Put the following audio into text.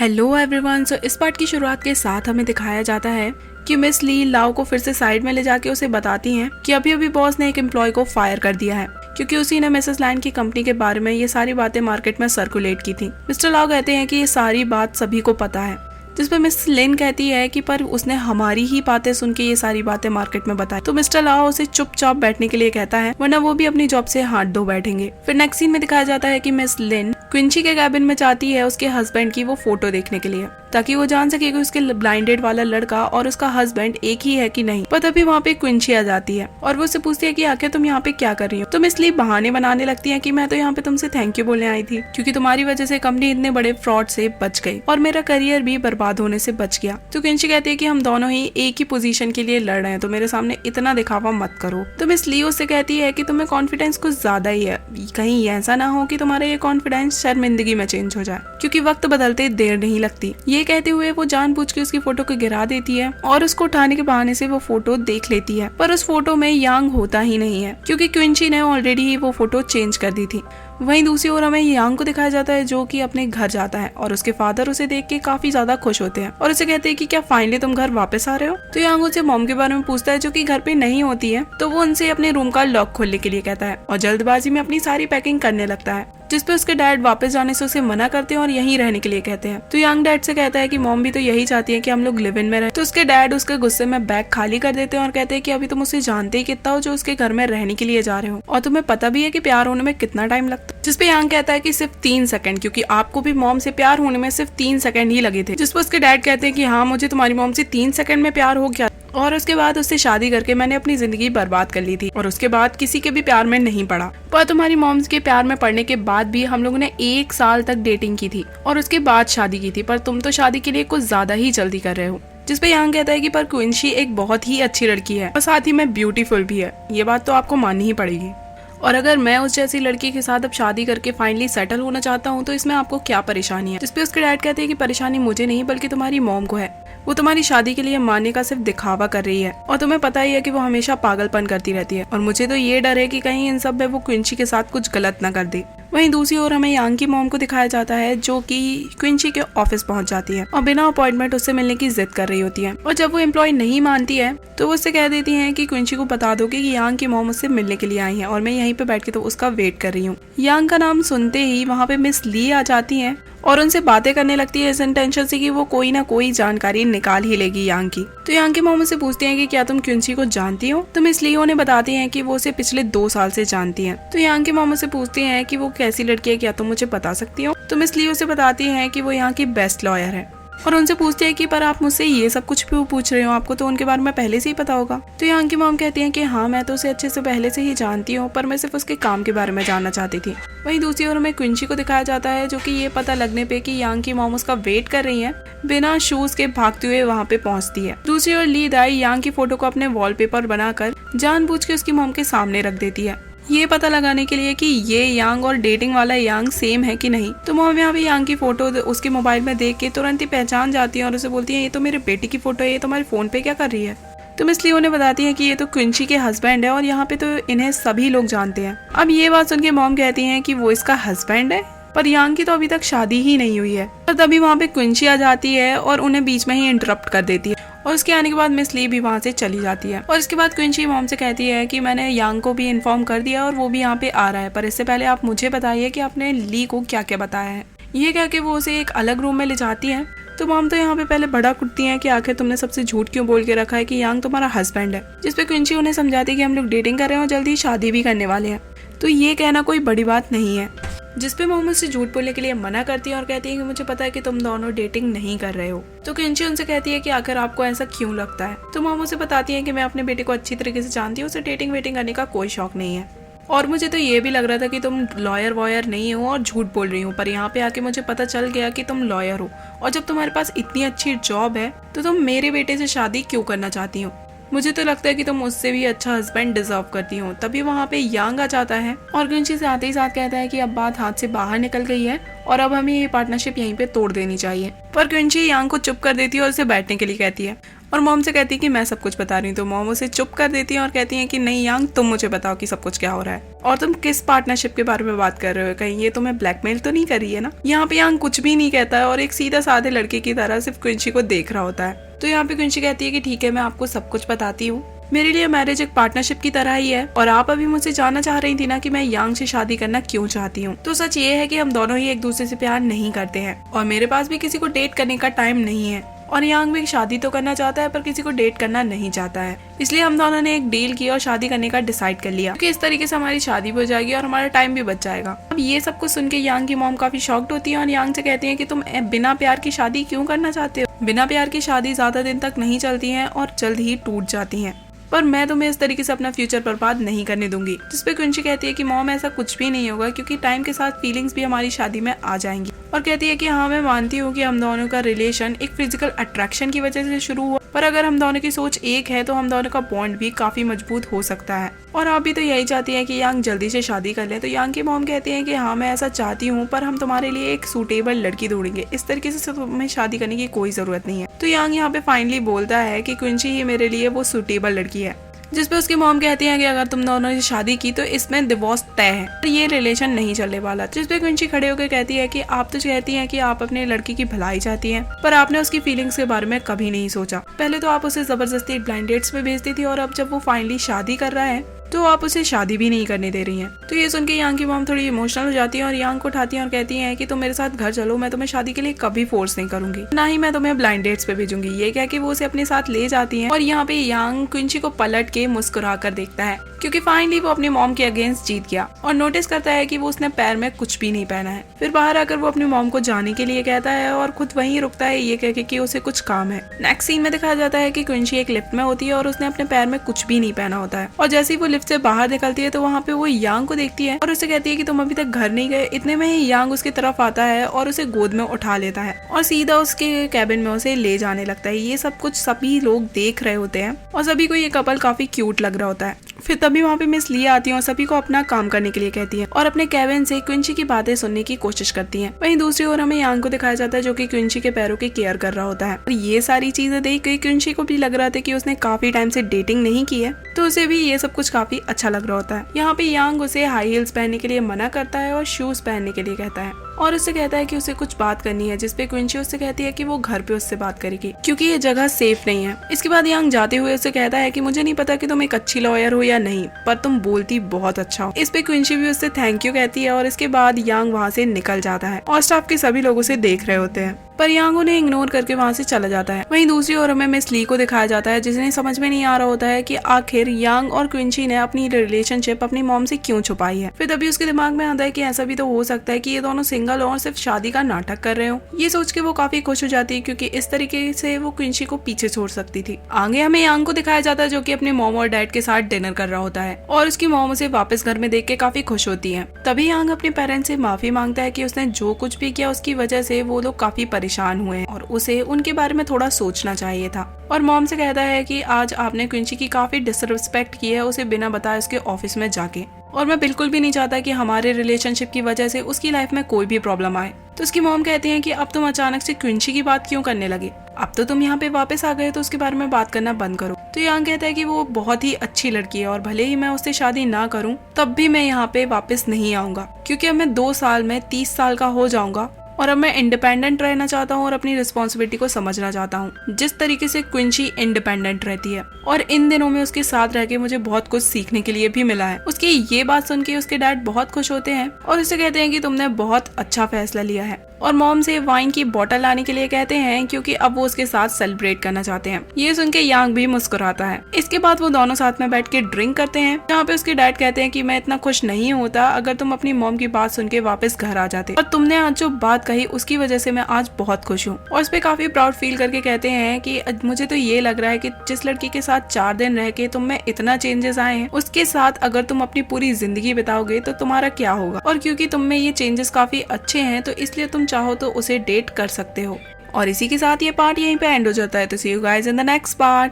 Hello everyone. सो इस part की शुरुआत के साथ हमें दिखाया जाता है कि मिस ली लाओ को फिर से साइड में ले जाके उसे बताती हैं कि अभी अभी बॉस ने एक एम्प्लॉय को फायर कर दिया है क्योंकि उसी ने मिसेस लैन की कंपनी के बारे में ये सारी बातें मार्केट में सर्कुलेट की थी। मिस्टर लाओ कहते हैं कि ये सारी बात सभी को पता है, जिस पर मिस लिन कहती है कि पर उसने हमारी ही बातें सुन के ये सारी बातें मार्केट में बताई। तो मिस्टर लाओ उसे चुपचाप बैठने के लिए कहता है, वरना वो भी अपनी जॉब से हाथ धो बैठेंगे। फिर नेक्स्ट सीन में दिखाया जाता है कि मिस लिन क्विंची के कैबिन में जाती है उसके हस्बैंड की वो फोटो देखने के लिए, ताकि वो जान सके कि उसके ब्लाइंडेड वाला लड़का और उसका हस्बैंड एक ही है कि नहीं। पर तभी वहाँ पे क्विंची आ जाती है और वो उससे पूछती है कि आखिर तुम यहाँ पे क्या कर रही हो। तुम इसलिए बहाने बनाने लगती है कि मैं तो यहाँ पे तुमसे थैंक यू बोलने आई थी क्योंकि तुम्हारी वजह से कंपनी इतने बड़े फ्रॉड से बच गई और मेरा करियर भी बर्बाद होने से बच गया। तो क्विंची कहती है कि हम दोनों ही एक ही पोजीशन के लिए लड़ रहे हैं, तो मेरे सामने इतना दिखावा मत करो। तो मिस ली उससे कहती है कि तुम्हें कॉन्फिडेंस कुछ ज्यादा ही है, कहीं ऐसा ना हो कि तुम्हारा ये कॉन्फिडेंस शर्मिंदगी में चेंज हो जाए, क्योंकि वक्त बदलते देर नहीं लगती। ये कहते हुए वो जानबूझ के उसकी फोटो को गिरा देती है और उसको उठाने के बहाने से वो फोटो देख लेती है, पर उस फोटो में यांग होता ही नहीं है क्योंकि क्विंची ने ऑलरेडी ही वो फोटो चेंज कर दी थी। वहीं दूसरी ओर हमें यांग को दिखाया जाता है जो कि अपने घर जाता है और उसके फादर उसे देख के काफी ज्यादा खुश होते हैं और उसे कहते हैं कि क्या फाइनली तुम घर वापस आ रहे हो। तो यांग उसे मॉम के बारे में पूछता है जो कि घर पे नहीं होती है, तो वो उनसे अपने रूम का लॉक खोलने के लिए कहता है और जल्दबाजी में अपनी सारी पैकिंग करने लगता है, जिसपे उसके डैड वापस जाने से उसे मना करते हैं और यहीं रहने के लिए कहते हैं। तो यांग डैड से कहता है कि मॉम भी तो यही चाहती है कि हम लोग लिव इन में रहे। तो उसके डैड उसके गुस्से में बैग खाली कर देते हैं और कहते हैं कि अभी तुम उसे जानते ही कितना हो जो उसके घर में रहने के लिए जा रहे हो, और तुम्हें पता भी है कि प्यार होने में कितना टाइम लगता है। जिसपे यांग कहता है कि सिर्फ 3 सेकंड, क्योंकि आपको भी मॉम से प्यार होने में सिर्फ 3 सेकंड ही लगे थे। जिसपे उसके डैड कहते हैं कि हाँ, मुझे तुम्हारी मॉम से 3 सेकंड में प्यार हो गया और उसके बाद उससे शादी करके मैंने अपनी जिंदगी बर्बाद कर ली थी और उसके बाद किसी के भी प्यार में नहीं पड़ा। पर तुम्हारी मॉम्स के प्यार में पड़ने के बाद भी हम लोगों ने 1 साल तक डेटिंग की थी और उसके बाद शादी की थी, पर तुम तो शादी के लिए कुछ ज्यादा ही जल्दी कर रहे हो। जिसपे यांग कहता है कि पर क्विंची एक बहुत ही अच्छी लड़की है और साथ ही में ब्यूटीफुल भी है, ये बात तो आपको माननी ही पड़ेगी। और अगर मैं उस जैसी लड़की के साथ अब शादी करके फाइनली सेटल होना चाहता हूँ तो इसमें आपको क्या परेशानी है। जिसपे उसके डैड कहते हैं कि परेशानी मुझे नहीं बल्कि तुम्हारी मॉम को है, वो तुम्हारी शादी के लिए मानने का सिर्फ दिखावा कर रही है और तुम्हें पता ही है कि वो हमेशा पागलपन करती रहती है और मुझे तो ये डर है कि कहीं इन सब में वो क्विंची के साथ कुछ गलत न कर दे। वहीं दूसरी ओर हमें यांग की मॉम को दिखाया जाता है जो कि क्विंची के ऑफिस पहुंच जाती है और बिना अपॉइंटमेंट उससे मिलने की जिद कर रही होती है, और जब वो एम्प्लॉय नहीं मानती है तो वो उससे कह देती है कि क्विंची को बता दो कि यांग की मॉम उससे मिलने के लिए आई है और मैं यहीं पे बैठ के तो उसका वेट कर रही हूँ। यांग का नाम सुनते ही वहाँ पे मिस ली आ जाती है और उनसे बातें करने लगती है इस इंटेंशन से कि वो कोई ना कोई जानकारी निकाल ही लेगी यांग की। तो यांग की मॉम से पूछती हैं कि क्या तुम क्विंची को जानती हो। तो मिस ली उन्हें बताती हैं कि वो उसे पिछले 2 साल से जानती हैं। तो यांग की मॉम से पूछती हैं कि वो कैसी लड़की है, क्या तुम मुझे बता सकती हो। तो मिस ली उसे बताती है कि वो यहाँ की बेस्ट लॉयर है और उनसे पूछती है कि पर आप मुझसे ये सब कुछ क्यों पूछ रहे हो, आपको तो उनके बारे में पहले से ही पता होगा। तो यांग की मॉम कहती हैं कि हाँ, मैं तो उसे अच्छे से पहले से ही जानती हूँ, पर मैं सिर्फ उसके काम के बारे में जानना चाहती थी। वहीं दूसरी ओर में क्विंची को दिखाया जाता है जो कि ये पता लगने पे कि यांग की मॉम उसका वेट कर रही है बिना शूज के भागते हुए वहाँ पे पहुँचती है। दूसरी ओर ली दाई यांग की फोटो को अपने वॉलपेपर बनाकर जानबूझ के उसकी मॉम के सामने रख देती है, ये पता लगाने के लिए कि ये यांग और डेटिंग वाला यांग सेम है कि नहीं। तो मॉम यहाँ पे यांग की फोटो उसके मोबाइल में देख के तुरंत ही पहचान जाती है और उसे बोलती है ये तो मेरे बेटी की फोटो है, ये तुम्हारे फोन पे क्या कर रही है। तो मिस ली उन्हें बताती है कि ये तो क्विंची के हस्बैंड है और यहाँ पे तो इन्हें सभी लोग जानते हैं। अब ये बात सुन के मॉम कहती है कि वो इसका हस्बैंड है, पर यांग की तो अभी तक शादी ही नहीं हुई है। तो तभी वहाँ पे क्विंची आ जाती है और उन्हें बीच में ही इंटरप्ट कर देती है और उसके आने के बाद मिस ली भी वहाँ से चली जाती है। और इसके बाद क्विंची मॉम से कहती है कि मैंने यांग को भी इन्फॉर्म कर दिया और वो भी यहाँ पे आ रहा है, पर इससे पहले आप मुझे बताइए कि आपने ली को क्या क्या बताया है। ये कह के वो उसे एक अलग रूम में ले जाती है। तो मॉम तो यहाँ पे पहले बड़ा कुटती है कि आखिर तुमने सबसे झूठ क्यों बोल के रखा है कि यांग तुम्हारा हस्बैंड है। जिसपे क्विंची उन्हें समझाती है कि हम लोग डेटिंग कर रहे हैं और जल्दी शादी भी करने वाले हैं, तो ये कहना कोई बड़ी बात नहीं है। जिसपे मॉम उससे झूठ बोलने के लिए मना करती है और कहती है कि मुझे पता है कि तुम दोनों डेटिंग नहीं कर रहे हो। तो क्विंची उनसे कहती है कि आखिर आपको ऐसा क्यों लगता है। तो मॉम उसे बताती है कि मैं अपने बेटे को अच्छी तरीके से जानती हूँ, उसे डेटिंग वेटिंग करने का कोई शौक नहीं है और मुझे तो ये भी लग रहा था कि तुम लॉयर वॉयर नहीं हो और झूठ बोल रही हो, पर यहाँ पे आके मुझे पता चल गया कि तुम लॉयर हो और जब तुम्हारे पास इतनी अच्छी जॉब है तो तुम मेरे बेटे से शादी क्यों करना चाहती हो। मुझे तो लगता है कि तुम उससे भी अच्छा हस्बैंड डिजर्व करती हो। तभी वहाँ पे यांग आ जाता है और क्विंची से आते ही साथ कहता है कि अब बात हाथ से बाहर निकल गई है और अब हमें ये पार्टनरशिप यहीं पे तोड़ देनी चाहिए। पर क्विंची यांग को चुप कर देती है और उसे बैठने के लिए कहती है और मॉम से कहती है कि मैं सब कुछ बता रही हूँ। तो मॉम उसे चुप कर देती है और कहती है कि नहीं यांग, तुम मुझे बताओ कि सब कुछ क्या हो रहा है और तुम किस पार्टनरशिप के बारे में बात कर रहे हो, कहीं ये तुम्हें ब्लैकमेल तो नहीं कर रही है ना। यहाँ पे यांग कुछ भी नहीं कहता है और एक सीधा साधे लड़के की तरह सिर्फ क्विंची को देख रहा होता है। तो यहाँ पे क्विंची कहती है कि ठीक है, मैं आपको सब कुछ बताती हूँ। मेरे लिए मैरिज एक पार्टनरशिप की तरह ही है और आप अभी मुझसे जानना चाह रही थी ना कि मैं यांग से शादी करना क्यों चाहती हूँ। तो सच ये है कि हम दोनों ही एक दूसरे से प्यार नहीं करते हैं और मेरे पास भी किसी को डेट करने का टाइम नहीं है और यांग भी शादी तो करना चाहता है पर किसी को डेट करना नहीं चाहता है। इसलिए हम दोनों ने एक डील की और शादी करने का डिसाइड कर लिया कि इस तरीके से हमारी शादी भी हो जाएगी और हमारा टाइम भी बच जाएगा। अब ये सब कुछ सुन के यांग की मॉम काफी शॉक्ड होती है और यांग से कहती है कि तुम बिना प्यार की शादी क्यों करना चाहते हो। बिना प्यार की शादी ज्यादा दिन तक नहीं चलती है और जल्द ही टूट जाती है, पर मैं तुम्हें इस तरीके से अपना फ्यूचर बर्बाद नहीं करने दूंगी। जिसपे क्विंची कहती है कि मॉम ऐसा कुछ भी नहीं होगा क्योंकि टाइम के साथ फीलिंग्स भी हमारी शादी में आ जाएंगी। और कहती है कि हाँ, मैं मानती हूँ कि हम दोनों का रिलेशन एक फिजिकल अट्रैक्शन की वजह से शुरू हुआ, पर अगर हम दोनों की सोच एक है तो हम दोनों का बॉन्ड भी काफी मजबूत हो सकता है। और आप भी तो यही चाहती हैं कि यांग जल्दी से शादी कर ले। तो यांग की मॉम कहती है कि हाँ, मैं ऐसा चाहती हूँ, पर हम तुम्हारे लिए एक सूटेबल लड़की ढूंढेंगे। इस तरीके से तुम्हें शादी करने की कोई जरूरत नहीं है। तो यांग यहाँ पे फाइनली बोलता है कि क्विंची ही मेरे लिए वो सूटेबल लड़की है। जिसपे उसकी मॉम कहती है कि अगर तुम दोनों ने शादी की तो इसमें डिवोर्स तय है और ये रिलेशन नहीं चलने वाला। जिसपे क्विंची खड़े होकर कहती है कि आप तो कहती हैं कि आप अपने लड़की की भलाई चाहती हैं, पर आपने उसकी फीलिंग्स के बारे में कभी नहीं सोचा। पहले तो आप उसे जबरदस्ती ब्लाइंड डेट्स पे भेजती थी और अब जब वो फाइनली शादी कर रहा है तो आप उसे शादी भी नहीं करने दे रही हैं। तो ये सुन के यांग की मॉम थोड़ी इमोशनल हो जाती है और यांग को उठाती है और कहती है कि तुम मेरे साथ घर चलो, मैं तुम्हें शादी के लिए कभी फोर्स नहीं करूंगी, ना ही मैं तुम्हें ब्लाइंड डेट्स पे भेजूंगी। ये कह के वो उसे अपने साथ ले जाती है और यहाँ पे यांग क्विंची को पलट के मुस्कुरा कर देखता है क्योंकि फाइनली वो अपनी मॉम के अगेंस्ट जीत गया और नोटिस करता है कि वो उसने पैर में कुछ भी नहीं पहना है। फिर बाहर आकर वो अपनी मॉम को जाने के लिए कहता है और खुद वहीं रुकता है ये कह के कि उसे कुछ काम है। नेक्स्ट सीन में दिखाया जाता है कि क्विंची एक लिफ्ट में होती है और उसने अपने पैर में कुछ भी नहीं पहना होता है और जैसे ही वो लिफ्ट से बाहर निकलती है तो वहाँ पे वो यांग को देखती है और उसे कहती है कि तुम अभी तक घर नहीं गए। इतने में ही यांग उसकी तरफ आता है और उसे गोद में उठा लेता है और सीधा उसके कैबिन में उसे ले जाने लगता है। ये सब कुछ सभी लोग देख रहे होते हैं और सभी को ये कपल काफी क्यूट लग रहा होता है। फिर तभी वहाँ पे मिस ली आती है और सभी को अपना काम करने के लिए कहती है और अपने कैबिन से क्विंची की बातें सुनने की कोशिश करती है। वहीं दूसरी ओर हमें यांग को दिखाया जाता है जो कि क्विंची के पैरों की केयर कर रहा होता है और ये सारी चीजें देख के क्विंची को भी लग रहा था कि उसने काफी टाइम से डेटिंग नहीं की है, तो उसे भी ये सब कुछ काफी अच्छा लग रहा होता है। यहाँ पे यांग उसे हाई हील्स पहनने के लिए मना करता है और शूज पहनने के लिए कहता है और उससे कहता है कि उसे कुछ बात करनी है। जिसपे क्विंची उससे कहती है कि वो घर पे उससे बात करेगी क्योंकि ये जगह सेफ नहीं है। इसके बाद यांग जाते हुए उससे कहता है कि मुझे नहीं पता कि तुम एक अच्छी लॉयर हो या नहीं, पर तुम बोलती बहुत अच्छा हो। इस पे क्विंची भी उससे थैंक यू कहती है और इसके बाद यांग वहाँ से निकल जाता है और स्टाफ के सभी लोग उसे देख रहे होते हैं, पर यांग उन्हें इग्नोर करके वहाँ से चला जाता है। वहीं दूसरी ओर हमें मिस ली को दिखाया जाता है जिसने समझ में नहीं आ रहा होता है कि आखिर यांग और क्विंची ने अपनी रिलेशनशिप अपनी मॉम से क्यों छुपाई है। फिर तभी उसके दिमाग में आता है कि ऐसा भी तो हो सकता है कि ये दोनों सिंगल और सिर्फ शादी का नाटक कर रहे हो। ये सोच के वो काफी खुश हो जाती है क्योंकि इस तरीके से वो क्विंची को पीछे छोड़ सकती थी। आगे हमें यांग को दिखाया जाता है जो कि अपने मॉम और डैड के साथ डिनर कर रहा होता है और उसकी मॉम उसे वापस घर में देख के काफी खुश होती है। तभी यांग अपने पेरेंट्स से माफी मांगता है कि उसने जो कुछ भी किया उसकी वजह से वो लोग काफी परेशान हुए हैं और उसे उनके बारे में थोड़ा सोचना चाहिए था। और मॉम से कहता है कि आज आपने क्विंची की काफी डिसरिस्पेक्ट की है उसे बिना बताए उसके ऑफिस में जाके, और मैं बिल्कुल भी नहीं चाहता कि हमारे रिलेशनशिप की वजह से उसकी लाइफ में कोई भी प्रॉब्लम आए। तो उसकी मॉम कहती है कि अब तुम अचानक से क्विंची की बात क्यों करने लगे, अब तो तुम यहाँ पे वापस आ गए तो उसके बारे में बात करना बंद करो। तो यांग कहता है कि वो बहुत ही अच्छी लड़की है और भले ही मैं उससे शादी ना करूँ तब भी मैं यहाँ पे वापस नहीं आऊंगा क्योंकि अब मैं 2 साल में 30 साल का हो जाऊंगा और अब मैं इंडिपेंडेंट रहना चाहता हूँ और अपनी रिस्पॉन्सिबिलिटी को समझना चाहता हूँ जिस तरीके से क्विंची इंडिपेंडेंट रहती है। और इन दिनों में उसके साथ रह के मुझे बहुत कुछ सीखने के लिए भी मिला है। उसकी ये बात सुन के उसके डैड बहुत खुश होते हैं और उसे कहते हैं कि तुमने बहुत अच्छा फैसला लिया है और मॉम से वाइन की बोतल लाने के लिए कहते हैं क्योंकि अब वो उसके साथ सेलिब्रेट करना चाहते हैं। ये सुन के यांग भी मुस्कुराता है। इसके बाद वो दोनों साथ में बैठ के ड्रिंक करते हैं जहाँ पे उसके डैड कहते हैं कि मैं इतना खुश नहीं होता अगर तुम अपनी मॉम की बात सुन के वापस घर आ जाते, और तुमने आज जो बात कही उसकी वजह से मैं आज बहुत खुश हूँ। और इस पे काफी प्राउड फील करके कहते हैं कि मुझे तो ये लग रहा है कि जिस लड़की के साथ 4 दिन रह के तुम में इतना चेंजेस आए हैं उसके साथ अगर तुम अपनी पूरी जिंदगी बिताओगे तो तुम्हारा क्या होगा। और क्योंकि तुम में ये चेंजेस काफी अच्छे हैं तो इसलिए तुम चाहो तो उसे डेट कर सकते हो। और इसी के साथ ये पार्ट यहीं पे एंड हो जाता है। तो see you guys in the next part.